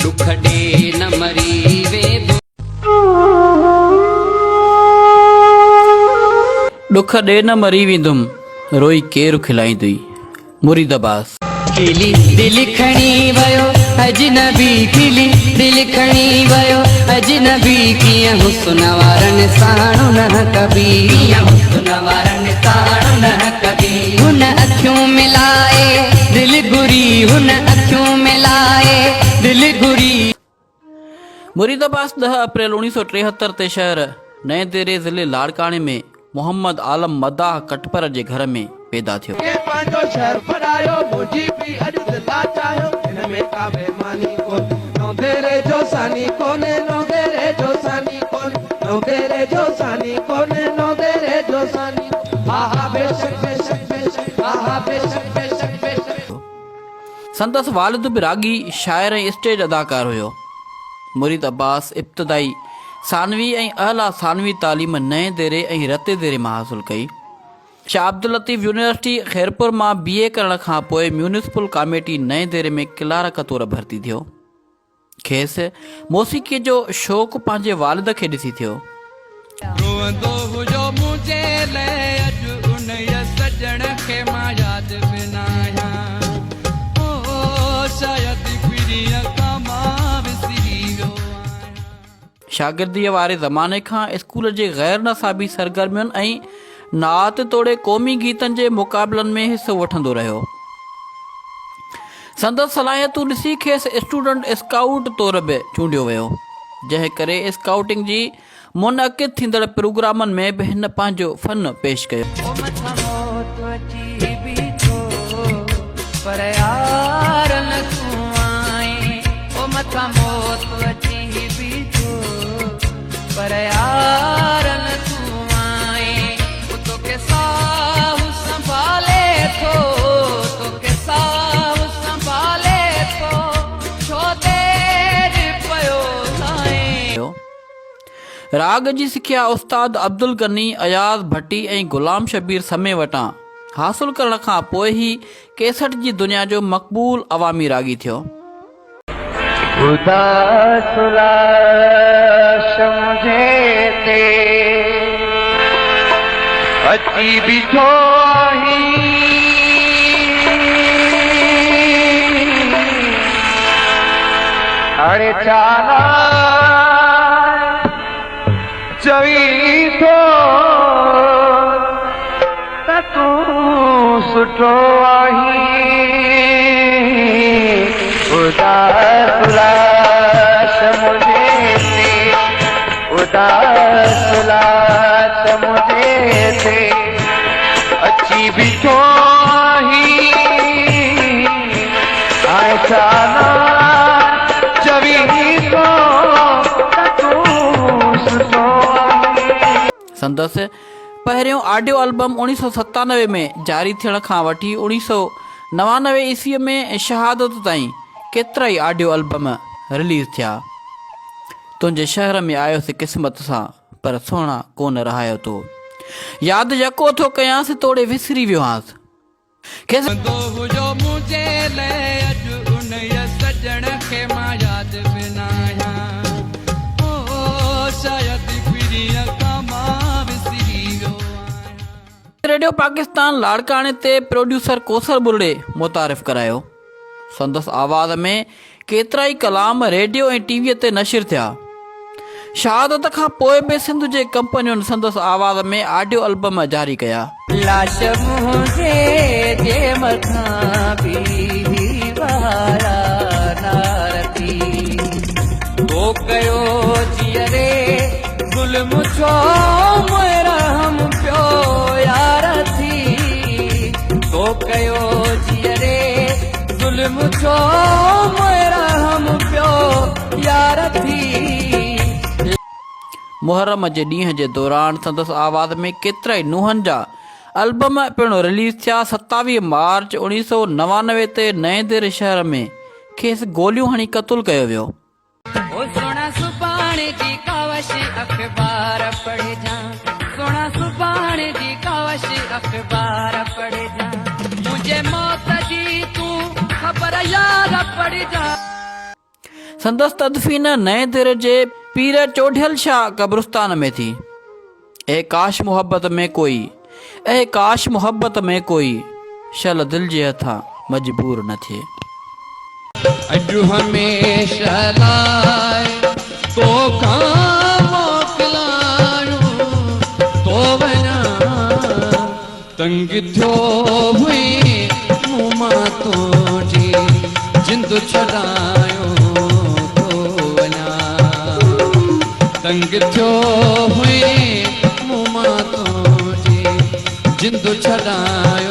दुख दे न मरी वेंदुमि दुख दे न मरी वेंदुमि रोई केरु खिलाईंदुई मुरीद अब्बास। खिली दिल खणी वयो अजनबी खिली दिल खणी वयो अजनबी कीअं हुस्न वारनि साणु न कबी कीअं हुस्न वारनि साणु न कबी हुन अखियूं मिलाए दिल घुरी हुन अखियूं मिलाए दिल घुरी। मुरीद अब्बास 10 अप्रैल 1973 ते शहर नए देरे ज़िले लाड़काणे में मोहम्मद आलम मदाह कटपर जे घर में पैदा थियो। शहर बनायो मुझी भी अज दिला चाहो इनमें का बेमानी को नो तेरे जो सानी कोने नो तेरे जो सानी कोने नो तेरे जो सानी कोने नो तेरे जो सानी आहा बेशक बेशक बेशक आहा बेशक बेशक बेशक। संदस वालिद भी रागी शायर ऐं स्टेज अदाकार हुयो। मुरीद अब्बास इब्तिदाई सानवी ऐं अहला सानवी तालीम नए देरे ऐं रते देरे मां हासिल कई। शाह अब्दुल लतीफ़ यूनिवर्सिटी खैरपुर मां BA करण खां पोइ म्यूनिसिपल कमेटी नए देरे में क्लार्क तौर भर्ती थियो। खेसि मौसीक़ीअ जो शौक़ु पंहिंजे वालिद खे ॾिसी थियो। रोंदो हुजो मुझे ले अज उन सजण खे मां यादि बिना ओ शायद पिरीअ खां मां विसरी वियो आहियां। शागिर्दीअ वारे ज़माने खां स्कूल जे गैर नसाबी सरगर्मियुनि ऐं नात तोड़े क़ौमी गीतनि जे मुक़ाबलनि में हिसो वठंदो रहियो। संदसि सलाहियतूं ॾिसी खेसि स्टूडेंट स्काउट तौर बि चूंडियो वियो, जंहिं करे स्काउटिंग जी मुनक़िद थींदड़ प्रोग्रामनि में बि हिन पंहिंजो फ़न पेश कयो। राग जी सिखिया उस्ताद अब्दुल गनी अयाज़ भट्टी ऐं गुलाम शबीर समे वटां हासिल करण खां पोइ ही कैसेट जी दुनिया जो मक़बूल अवामी रागी थियो। उदास लाश मुझे ते अची बिठो अरे चाला चवी थो त तूं सुठो आहीं उदास लाश मुझे ते उदास लाश मुझे ते अची बिठो आहीं आए चाला चवी थो त तूं सुठो। संदसि पहिरियों ऑडियो एल्बम 1997 में जारी थियण खां वठी 1999 ईस्वीअ में शहादत ताईं केतिरा ई ऑडियो एल्बम रिलीज़ थिया। तुंहिंजे शहर में आयोसीं क़िस्मत सां पर सोना कोन रहायो तो यादि यको थो कयांसि तोड़े विसरी वियो आंसि। रोंदो हुजो मुझे ले अज उन सजण खे मां यादि बिना ओ शायद पिरीअ खां मां विसरी वियो आहियां। रेडियो पाकिस्तान लाड़काणे ते प्रोड्यूसर कोसर बुर्ड़े मुतारिफ़ करायो। संदसि आवाज़ में केतिरा ई कलाम रेडियो ऐं टीवीअ ते नशिर थिया। शहादत खां पोइ बि सिंध जे कंपनियुनि संदसि आवाज़ में ऑडियो एल्बम जारी कया। लाश मुझे जे मथां भी वारा नारती तो कयो जियरे ज़ुल्म छो मोरा हम पियो यार थी तो कयो जियरे ज़ुल्म छो मोरा हम पियो यार थी। मुहर्रम जे ॾींहं जे दौरान संदसि आवाज़ में केतिरा ई नुहनि जा एल्बम पिणु रिलीज़ थिया। 27 मार्च 1999 ते नए देर शहर में खेसि गोलियूं हणी क़तूल कयो वियो। सोना सुभाणे जी कावश अखबार पढ़े जा सोना सुभाणे जी कावश अखबार पढ़े जा मुझे मौत जी तू खबर यार पढ़ जा। संदसि तदफीन नए दिर जे पीर चोढियल शाह कब्रिस्तान में थी। ए काश मोहब्बत में कोई, ए काश मोहब्बत में कोई शल दिल जे हथां मजबूर न थिए। अॼु हमेशह लाइ तोखां मोकिलायो तो वञा, तंग थियो हुई मूं मां तुंहिंजी जिंद छॾायो तो वञा, तंग थियो हुई मूं मां तुंहिंजी जिंद छॾायो